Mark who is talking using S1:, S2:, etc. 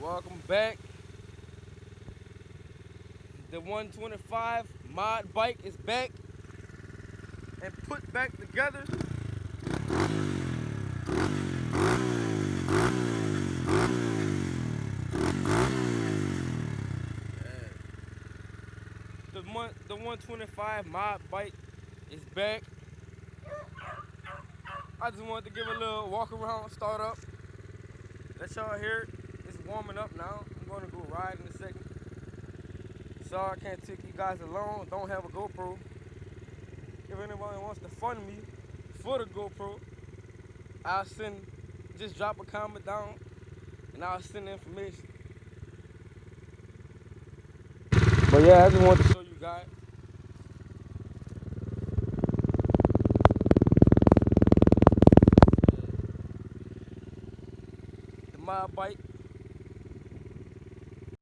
S1: Welcome back. The 125 mod bike is back and put back together. The 125 mod bike is back. I just wanted to give a little walk around, start up. Let y'all hear it. It's warming up now. I'm gonna go ride in a second. Sorry I can't take you guys along. Don't have a GoPro. If anybody wants to fund me for the GoPro, just drop a comment down and I'll send the information. But yeah, I just wanted to show you guys. The mod bike